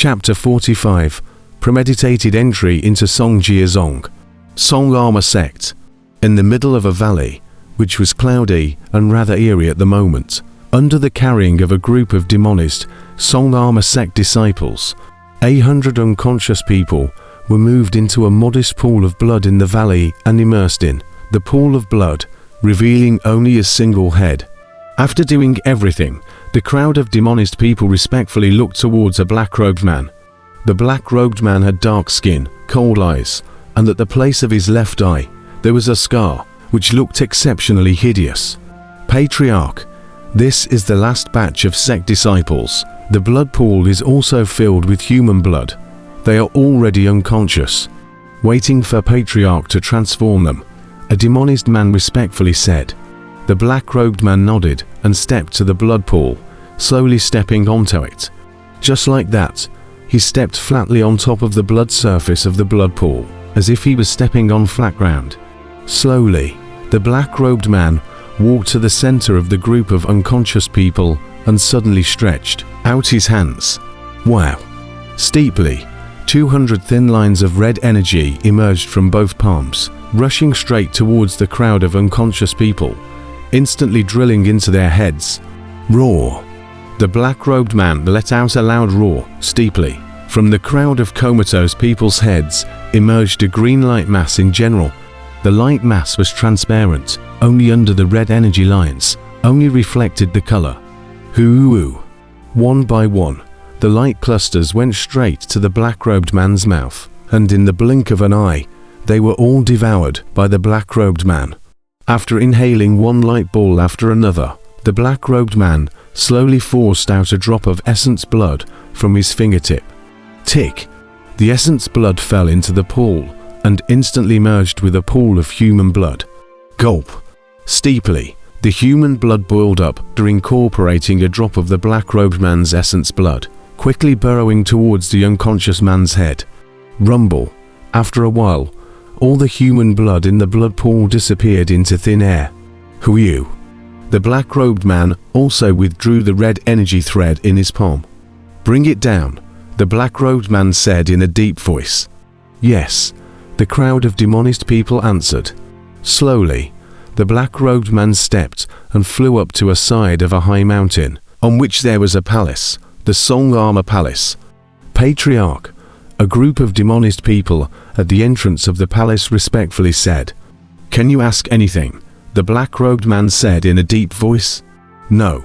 Chapter 45. Premeditated entry into Zong. Zong Armor Sect. In the middle of a valley, which was cloudy and rather eerie at the moment, under the carrying of a group of demonist Zong Armor Sect disciples, 800 unconscious people were moved into a modest pool of blood in the valley and immersed in the pool of blood, revealing only a single head. After doing everything, the crowd of demonist people respectfully looked towards a black-robed man. The black-robed man had dark skin, cold eyes, and at the place of his left eye, there was a scar, which looked exceptionally hideous. Patriarch, this is the last batch of sect disciples. The blood pool is also filled with human blood. They are already unconscious, waiting for Patriarch to transform them. A demonist man respectfully said. The black-robed man nodded and stepped to the blood pool, slowly stepping onto it. Just like that, he stepped flatly on top of the blood surface of the blood pool, as if he was stepping on flat ground. Slowly, the black-robed man walked to the center of the group of unconscious people and suddenly stretched out his hands. Wow! Steeply, 200 thin lines of red energy emerged from both palms, rushing straight towards the crowd of unconscious people, instantly drilling into their heads. Roar! The black-robed man let out a loud roar, steeply. From the crowd of comatose people's heads emerged a green light mass in general. The light mass was transparent, only under the red energy lines, only reflected the color. Hoo-hoo! One by one, the light clusters went straight to the black-robed man's mouth, and in the blink of an eye, they were all devoured by the black-robed man. After inhaling one light ball after another, the black-robed man slowly forced out a drop of essence blood from his fingertip. Tick! The essence blood fell into the pool and instantly merged with a pool of human blood. Gulp! Steeply, the human blood boiled up after incorporating a drop of the black-robed man's essence blood, quickly burrowing towards the unconscious man's head. Rumble! After a while, all the human blood in the blood pool disappeared into thin air. Who are you? The black-robed man also withdrew the red energy thread in his palm. Bring it down, the black-robed man said in a deep voice. Yes, the crowd of demonist people answered. Slowly, the black-robed man stepped and flew up to a side of a high mountain, on which there was a palace, the Zong Armor Palace. Patriarch, a group of demonist people at the entrance of the palace respectfully said. Can you ask anything? The black-robed man said in a deep voice. No,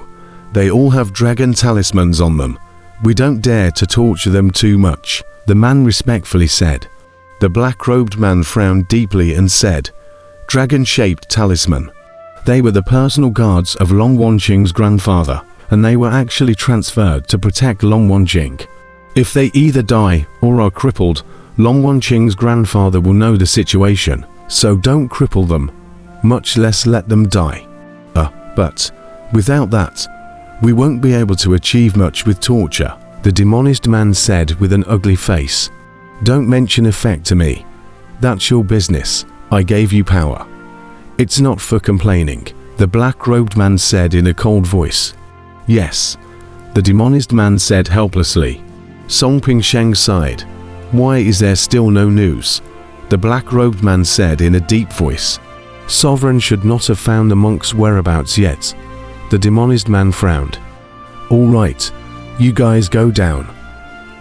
they all have dragon talismans on them. We don't dare to torture them too much, the man respectfully said. The black-robed man frowned deeply and said, Dragon-shaped talisman. They were the personal guards of Long Wanqing's grandfather, and they were actually transferred to protect Long Wanqing. If they either die or are crippled, Long Wanqing's grandfather will know the situation, so don't cripple them, much less let them die. But without that, we won't be able to achieve much with torture, the demonist man said with an ugly face. Don't mention effect to me. That's your business. I gave you power. It's not for complaining, the black-robed man said in a cold voice. Yes, the demonist man said helplessly. Song Pingsheng sighed. Why is there still no news? The black-robed man said in a deep voice. Sovereign should not have found the monk's whereabouts yet. The demonist man frowned. All right, you guys go down.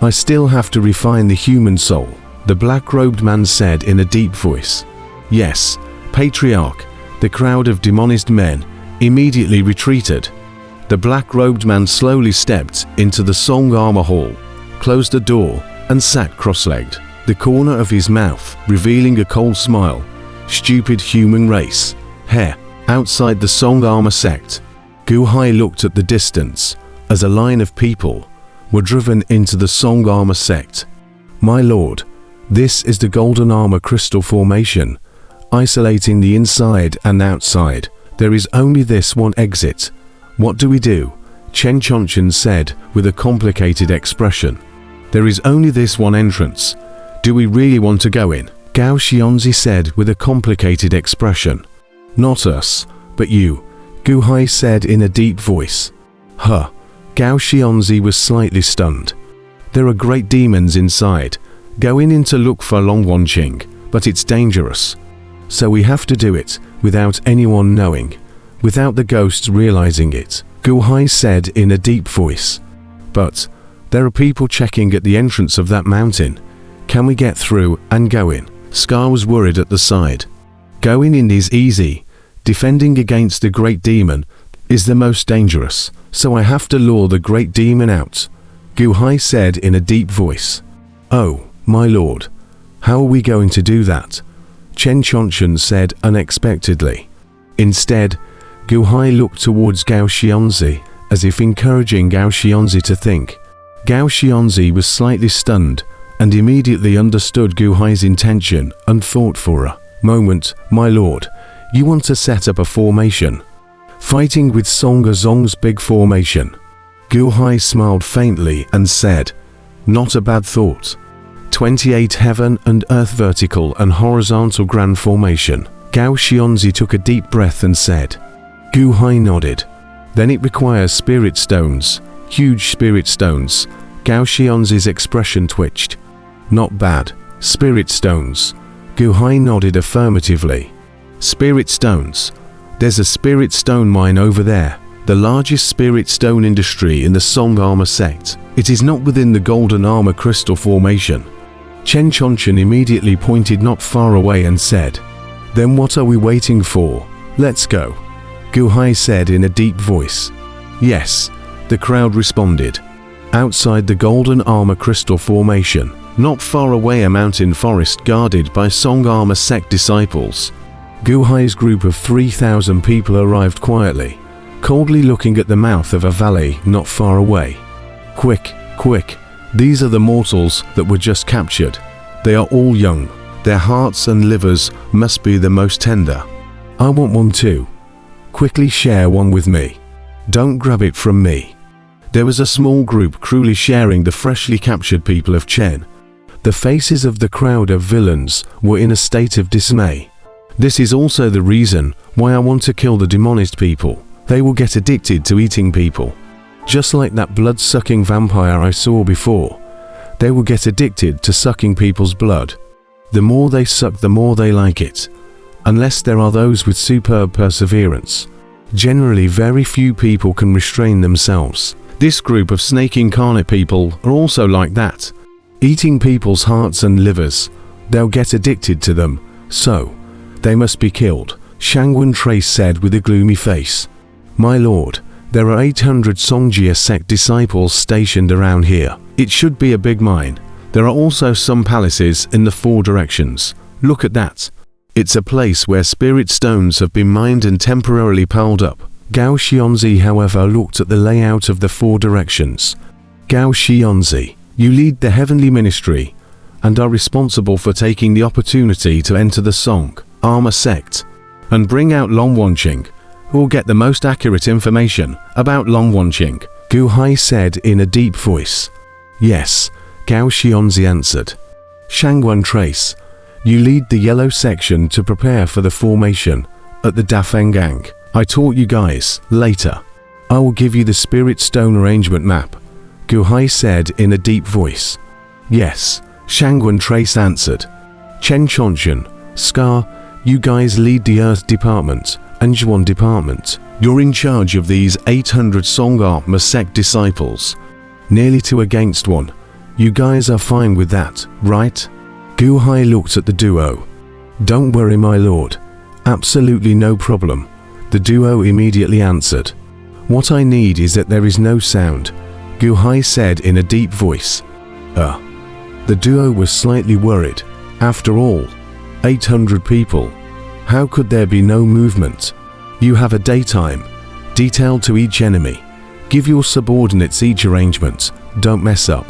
I still have to refine the human soul, the black-robed man said in a deep voice. Yes, Patriarch, the crowd of demonist men immediately retreated. The black-robed man slowly stepped into the Zong Armor Hall, closed the door, and sat cross-legged, the corner of his mouth revealing a cold smile. Stupid human race. Hair. Outside the Zong Armor Sect, Gu Hai looked at the distance as a line of people were driven into the Zong Armor Sect. My lord, this is the Golden Armor Crystal Formation, isolating the inside and outside. There is only this one exit. What do we do? Chen Chonchen said with a complicated expression. There is only this one entrance. Do we really want to go in? Gao Xianzi said with a complicated expression. Not us, but you, Gu Hai said in a deep voice. Gao Xianzi was slightly stunned. There are great demons inside. Go in to look for Longwanqing, but it's dangerous. So we have to do it without anyone knowing, without the ghosts realizing it, Gu Hai said in a deep voice. But there are people checking at the entrance of that mountain. Can we get through and go in? Scar was worried at the side. Going in is easy. Defending against the great demon is the most dangerous, so I have to lure the great demon out, Gu Hai said in a deep voice. Oh, my lord. How are we going to do that? Chen Chonchen said unexpectedly. Instead, Gu Hai looked towards Gao Xianzi, as if encouraging Gao Xianzi to think. Gao Xianzi was slightly stunned, and immediately understood Gu Hai's intention and thought for a moment, my lord, you want to set up a formation? Fighting with Zong's big formation. Gu Hai smiled faintly and said, not a bad thought. 28 heaven and earth vertical and horizontal grand formation. Gao Xianzi took a deep breath and said. Gu Hai nodded. Then it requires spirit stones, huge spirit stones. Gao Xianzi's expression twitched. Not bad. Spirit stones. Gu Hai nodded affirmatively. Spirit stones. There's a spirit stone mine over there, the largest spirit stone industry in the Zong armor sect. It is not within the golden armor crystal formation. Chen Chonchen immediately pointed not far away and said, then what are we waiting for? Let's go. Gu Hai said in a deep voice. Yes, the crowd responded. Outside the golden armor crystal formation, not far away a mountain forest guarded by Zong armor sect disciples. Gu Hai's group of 3,000 people arrived quietly, coldly looking at the mouth of a valley not far away. Quick, quick, these are the mortals that were just captured. They are all young. Their hearts and livers must be the most tender. I want one too. Quickly share one with me. Don't grab it from me. There was a small group cruelly sharing the freshly captured people of Chen. The faces of the crowd of villains were in a state of dismay. This is also the reason why I want to kill the demonized people. They will get addicted to eating people. Just like that blood-sucking vampire I saw before. They will get addicted to sucking people's blood. The more they suck, the more they like it. Unless there are those with superb perseverance. Generally, very few people can restrain themselves. This group of snake incarnate people are also like that. Eating people's hearts and livers. They'll get addicted to them. So, they must be killed, Shangwen Trace said with a gloomy face. My lord, there are 800 Songjia sect disciples stationed around here. It should be a big mine. There are also some palaces in the 4 directions. Look at that. It's a place where spirit stones have been mined and temporarily piled up. Gao Xianzi, however, looked at the layout of the 4 directions. Gao Xianzi, you lead the heavenly ministry and are responsible for taking the opportunity to enter the Zong armor sect and bring out Longwanqing, who will get the most accurate information about Longwanqing, Gu Hai said in a deep voice. Yes, Gao Xianzi answered. Shangwen Trace, you lead the yellow section to prepare for the formation at the Dafengang. I taught you guys. Later, I will give you the spirit stone arrangement map, Gu Hai said in a deep voice. Yes, Shangwen Trace answered. Chen Chonchen, Scar, you guys lead the Earth Department and Zhuan Department. You're in charge of these 800 Zong armor sect disciples. Nearly 2 against 1. You guys are fine with that, right? Gu Hai looked at the duo. Don't worry, my lord. Absolutely no problem. The duo immediately answered. What I need is that there is no sound, Gu Hai said in a deep voice. The duo was slightly worried. After all, 800 people. How could there be no movement? You have a daytime, detailed to each enemy. Give your subordinates each arrangement. Don't mess up.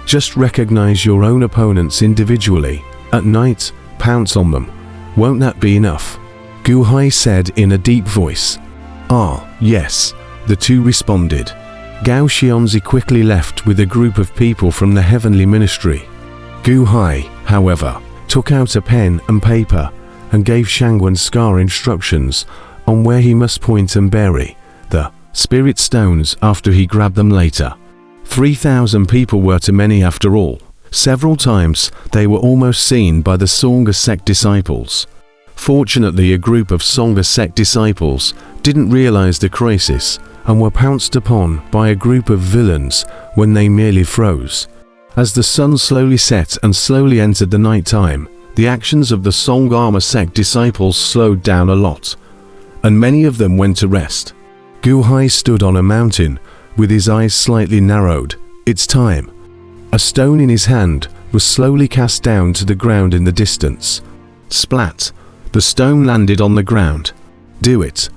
Just recognize your own opponents individually. At night, pounce on them. Won't that be enough? Gu Hai said in a deep voice. Ah, yes, the 2 responded. Gao Xianzi quickly left with a group of people from the heavenly ministry. Gu Hai, however, took out a pen and paper and gave Shangwen Scar instructions on where he must point and bury the spirit stones after he grabbed them later. 3,000 people were too many after all. Several times they were almost seen by the Sangha sect disciples. Fortunately, a group of Sangha sect disciples didn't realize the crisis and were pounced upon by a group of villains when they merely froze. As the sun slowly set and slowly entered the night time, the actions of the Sangha sect disciples slowed down a lot, and many of them went to rest. Guhai stood on a mountain with his eyes slightly narrowed. It's time. A stone in his hand was slowly cast down to the ground in the distance. Splat! The stone landed on the ground. Do it!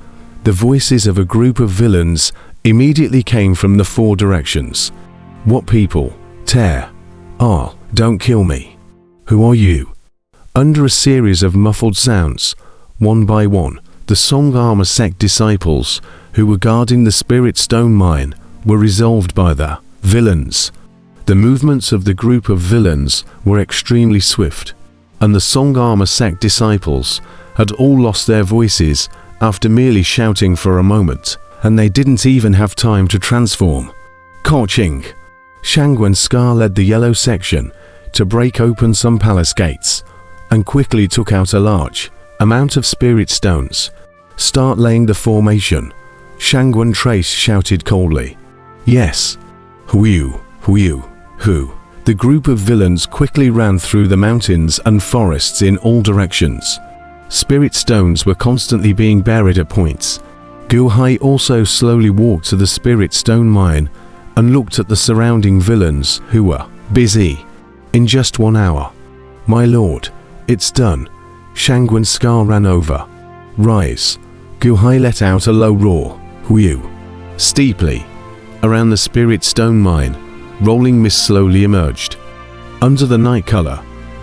The voices of a group of villains immediately came from the four directions. What people? Tear! Ah, don't kill me. Who are you? Under a series of muffled sounds, one by one, the Sangha sect disciples who were guarding the spirit stone mine were resolved by the villains. The movements of the group of villains were extremely swift, and the Sangha sect disciples had all lost their voices after merely shouting for a moment, and they didn't even have time to transform. Korching! Shangwen Scar led the yellow section to break open some palace gates, and quickly took out a large amount of spirit stones. Start laying the formation. Shangwen Trace shouted coldly. Yes. Huiyu, Huiyu, Hu. The group of villains quickly ran through the mountains and forests in all directions. Spirit stones were constantly being buried at points. Guhai also slowly walked to the spirit stone mine and looked at the surrounding villains who were busy. In just 1 hour. My lord, it's done. Shangwen Scar ran over. Rise. Guhai let out a low roar. Huiyu. Steeply. Around the spirit stone mine, rolling mist slowly emerged. Under the night color,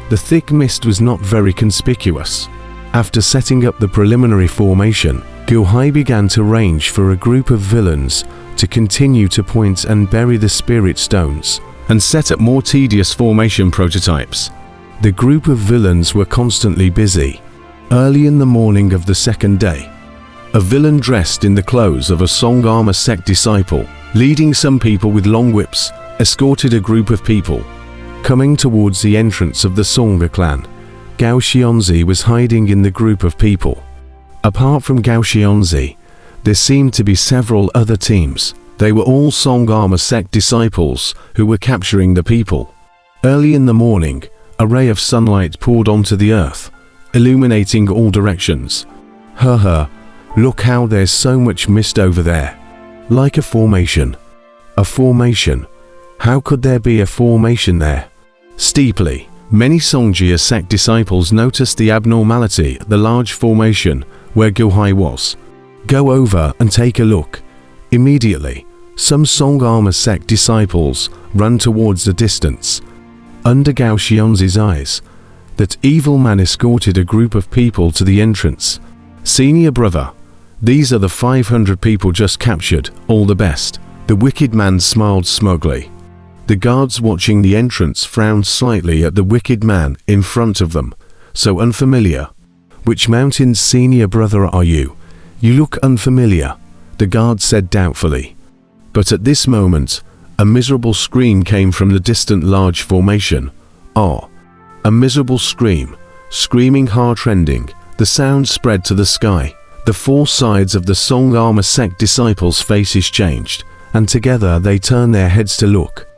the thick mist was not very conspicuous. After setting up the preliminary formation, Guhai began to arrange for a group of villains to continue to point and bury the spirit stones, and set up more tedious formation prototypes. The group of villains were constantly busy. Early in the morning of the second day, a villain dressed in the clothes of a Sangha sect disciple, leading some people with long whips, escorted a group of people. Coming towards the entrance of the Sangha clan, Gao Xianzi was hiding in the group of people. Apart from Gao Xianzi, there seemed to be several other teams. They were all Sangha sect disciples who were capturing the people. Early in the morning, a ray of sunlight poured onto the earth, illuminating all directions. Look how there's so much mist over there. Like a formation. A formation. How could there be a formation there? Steeply, many Songjia sect disciples noticed the abnormality at the large formation where Guhai was. Go over and take a look. Immediately, some Sangha sect disciples ran towards the distance. Under Gao Xianzi's eyes, that evil man escorted a group of people to the entrance. Senior brother, these are the 500 people just captured, all the best. The wicked man smiled smugly. The guards watching the entrance frowned slightly at the wicked man in front of them. So unfamiliar. Which mountain's senior brother are you? You look unfamiliar, the guard said doubtfully. But at this moment, a miserable scream came from the distant large formation. Ah! A miserable scream, screaming heart-rending. The sound spread to the sky. The four sides of the Sangha sect disciples' faces changed, and together they turned their heads to look.